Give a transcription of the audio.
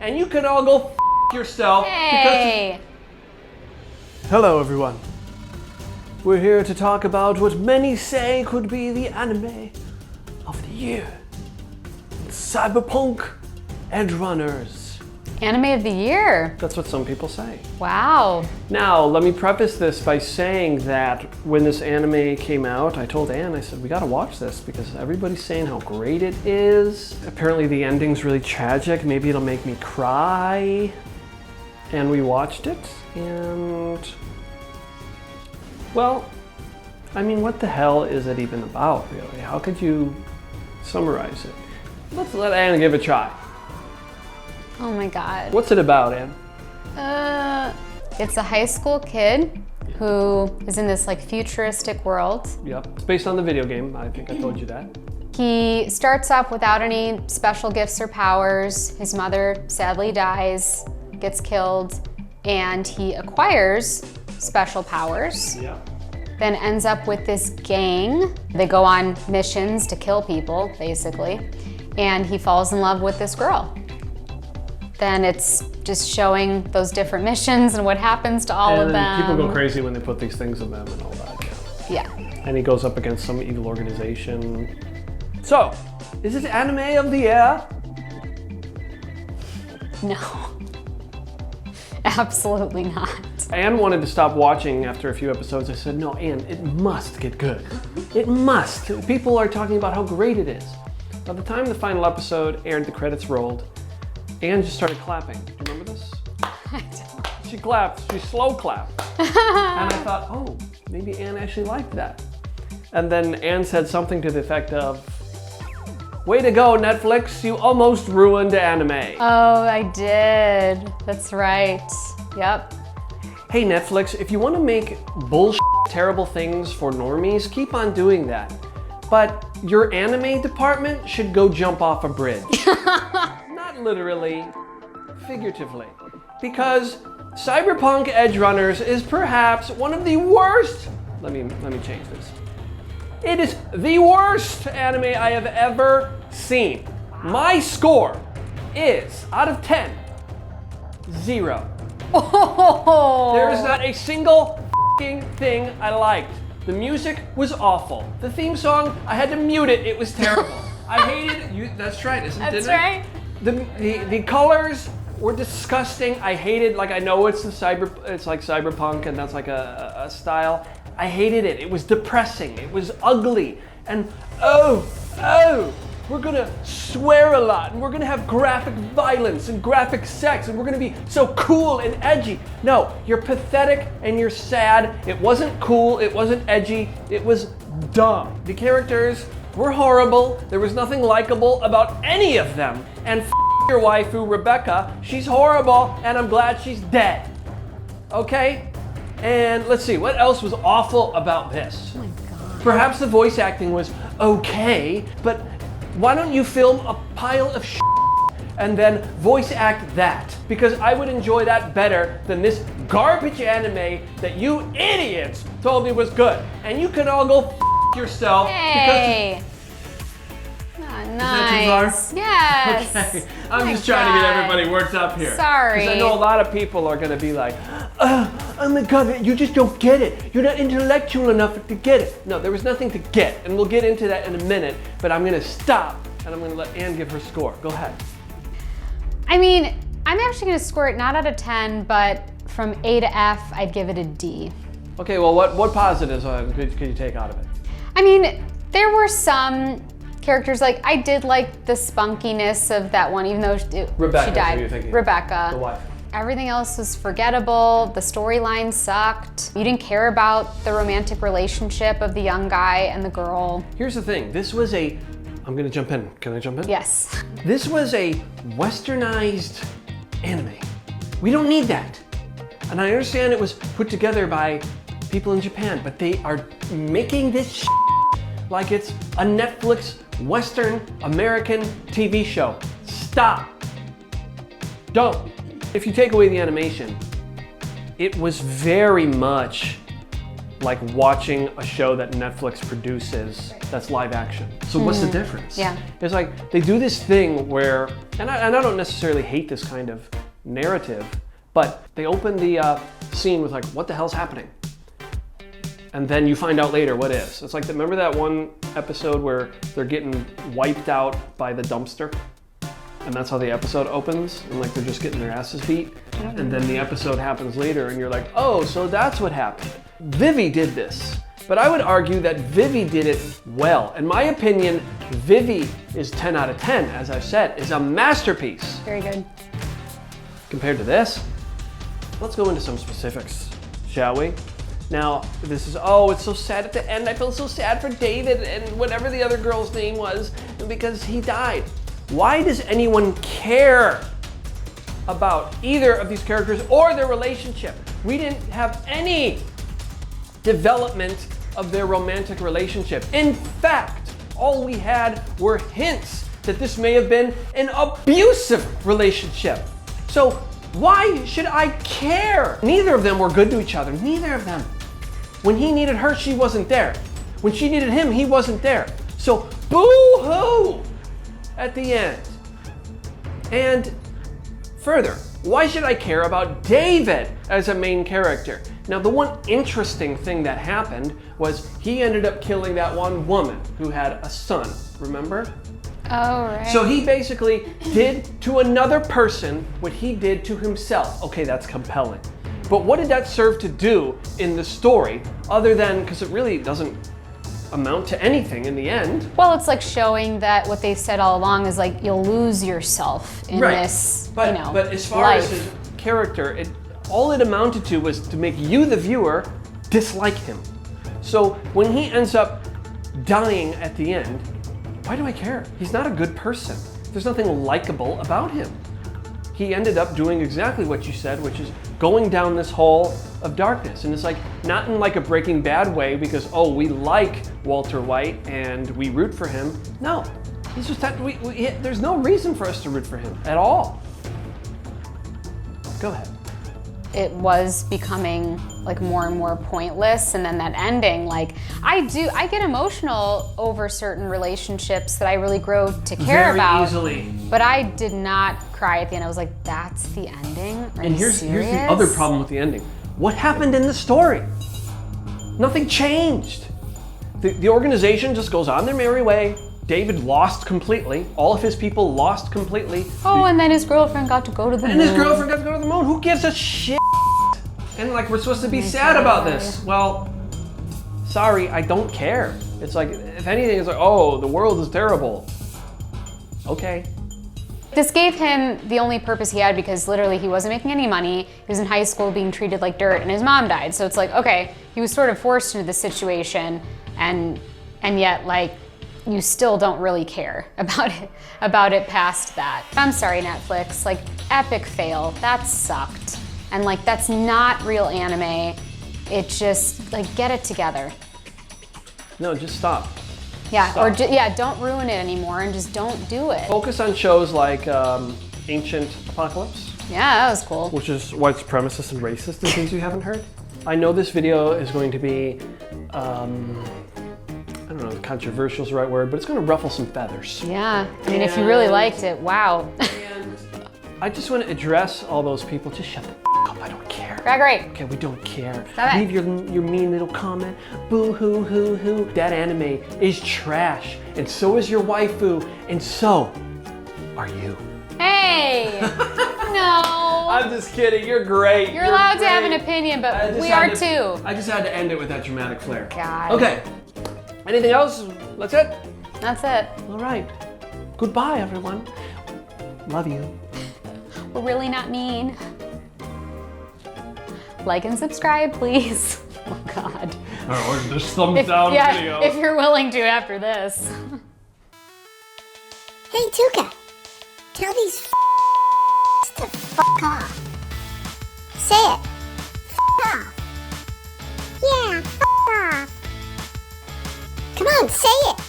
and you can all go f yourself. Hey! Hello everyone. We're here to talk about what many say could be the anime of the year. Cyberpunk Edgerunners. Anime of the year. That's what some people say. Wow. Now, let me preface this by saying that when this anime came out, I told Anne, I said, we gotta watch this because everybody's saying how great it is. Apparently the ending's really tragic. Maybe it'll make me cry. And we watched it, and well, I mean, what the hell is it even about, really? How could you summarize it? Let's let Anne give it a try. Oh my god. What's it about, Anne? It's a high school kid who is in this like futuristic world. Yep, it's based on the video game. I think I told you that. He starts off without any special gifts or powers. His mother sadly dies, gets killed, and he acquires special powers. Yeah. Then ends up with this gang. They go on missions to kill people, basically. And he falls in love with this girl. Then it's just showing those different missions and what happens to all of them. People go crazy when they put these things in them and all that. Yeah. And he goes up against some evil organization. So, is it anime of the year? No. Absolutely not. Anne wanted to stop watching after a few episodes. I said, no, Anne, it must get good. It must. People are talking about how great it is. By the time the final episode aired, the credits rolled, Anne just started clapping. Do you remember this? I don't. She clapped, she slow clapped. And I thought, oh, maybe Anne actually liked that. And then Anne said something to the effect of, way to go, Netflix, you almost ruined anime. Oh, I did. That's right. Yep. Hey Netflix, if you want to make bullshit, terrible things for normies, keep on doing that. But your anime department should go jump off a bridge. Not literally, figuratively. Because Cyberpunk Edgerunners is perhaps one of the worst, let me change this. It is the worst anime I have ever seen. My score is, out of 10, 0. Oh. There is not a single f***ing thing I liked. The music was awful. The theme song, I had to mute it. It was terrible. I hated you. That's right, isn't it? That's right. The colors were disgusting. I hated, like, I know it's like cyberpunk and that's like a style. I hated it. It was depressing. It was ugly. And we're gonna swear a lot, and we're gonna have graphic violence and graphic sex, and we're gonna be so cool and edgy. No, you're pathetic and you're sad. It wasn't cool, it wasn't edgy, it was dumb. The characters were horrible. There was nothing likable about any of them. And your waifu, Rebecca, she's horrible, and I'm glad she's dead. Okay? And let's see, what else was awful about this? Oh my God. Perhaps the voice acting was okay, but why don't you film a pile of shit and then voice act that? Because I would enjoy that better than this garbage anime that you idiots told me was good. And you can all go yourself. Hey. Nice. Yes. Okay. I'm just trying to get everybody worked up here. Sorry. Because I know a lot of people are going to be like, oh my God, you just don't get it. You're not intellectual enough to get it. No, there was nothing to get, and we'll get into that in a minute, but I'm going to stop, and I'm going to let Anne give her score. Go ahead. I mean, I'm actually going to score it not out of 10, but from A to F, I'd give it a D. Okay, well, what positives could you take out of it? I mean, there were some characters, like, I did like the spunkiness of that one, even though she died. Who you're thinking? Rebecca. The wife. Everything else was forgettable. The storyline sucked. You didn't care about the romantic relationship of the young guy and the girl. Here's the thing. This was I'm going to jump in. Can I jump in? Yes. This was a westernized anime. We don't need that. And I understand it was put together by people in Japan, but they are making this like it's a Netflix Western American TV show. Stop. Don't. If you take away the animation, it was very much like watching a show that Netflix produces that's live action. So what's the difference? Yeah. It's like they do this thing where, and I don't necessarily hate this kind of narrative, but they open the scene with like, what the hell's happening? And then you find out later what is. It's like, remember that one episode where they're getting wiped out by the dumpster? And that's how the episode opens, and like they're just getting their asses beat. And then the episode happens later, and you're like, oh, so that's what happened. Vivi did this, but I would argue that Vivi did it well. In my opinion, Vivi is 10 out of 10, as I've said, is a masterpiece. Very good. Compared to this, let's go into some specifics, shall we? Now, this is, oh, it's so sad at the end. I feel so sad for David and whatever the other girl's name was, because he died. Why does anyone care about either of these characters or their relationship? We didn't have any development of their romantic relationship. In fact, all we had were hints that this may have been an abusive relationship. So why should I care? Neither of them were good to each other, neither of them. When he needed her, she wasn't there. When she needed him, he wasn't there. So boo-hoo at the end. And further, why should I care about David as a main character? Now, the one interesting thing that happened was he ended up killing that one woman who had a son, remember? Oh, right. So he basically did to another person what he did to himself. Okay, that's compelling. But what did that serve to do in the story other than, because it really doesn't amount to anything in the end. Well, it's like showing that what they said all along is like you'll lose yourself in this, but as far life. as his character, all it amounted to was to make you, the viewer, dislike him. So when he ends up dying at the end, why do I care? He's not a good person. There's nothing likable about him. He ended up doing exactly what you said, which is going down this hole of darkness. And it's like, not in like a Breaking Bad way because, oh, we like Walter White and we root for him. No, he's just that, there's no reason for us to root for him at all. Go ahead. It was becoming like more and more pointless, and then that ending, like I get emotional over certain relationships that I really grow to care about. Very easily. But I did not cry at the end. I was like, that's the ending? Are you serious? Here's the other problem with the ending. What happened in the story? Nothing changed. The organization just goes on their merry way. David lost completely. All of his people lost completely. Oh, and then his girlfriend got to go to the moon. And his girlfriend got to go to the moon. Who gives a shit? And like, we're supposed to be sad about this. Well, sorry, I don't care. It's like, if anything, it's like, oh, the world is terrible. Okay. This gave him the only purpose he had because literally he wasn't making any money. He was in high school being treated like dirt and his mom died. So it's like, okay, he was sort of forced into this situation and yet like, you still don't really care about it past that. I'm sorry, Netflix, like epic fail, that sucked. And like, that's not real anime. It just, like, get it together. No, just stop. Yeah, Stop. Or don't ruin it anymore and just don't do it. Focus on shows like Ancient Apocalypse. Yeah, that was cool. Which is white supremacist and racist in case you haven't heard. I know this video is going to be, I don't know if controversial is the right word, but it's going to ruffle some feathers. Yeah, I mean, if you really liked it, wow. And I just want to address all those people. Just shut the up. I don't care. Great. Okay, we don't care. Stop it. Leave your mean little comment. Boo hoo hoo hoo. That anime is trash, and so is your waifu, and so are you. Hey! No. I'm just kidding. You're great. You're allowed to have an opinion, but we are too. I just had to end it with that dramatic flair. God. Okay. Anything else? That's it? That's it. All right. Goodbye, everyone. Love you. We're really not mean. Like and subscribe, please. Oh God. Or just thumbs down video. If you're willing to after this. Hey, Tuka, tell these to fuck off. Say it. Off. Yeah, off. Come on, say it.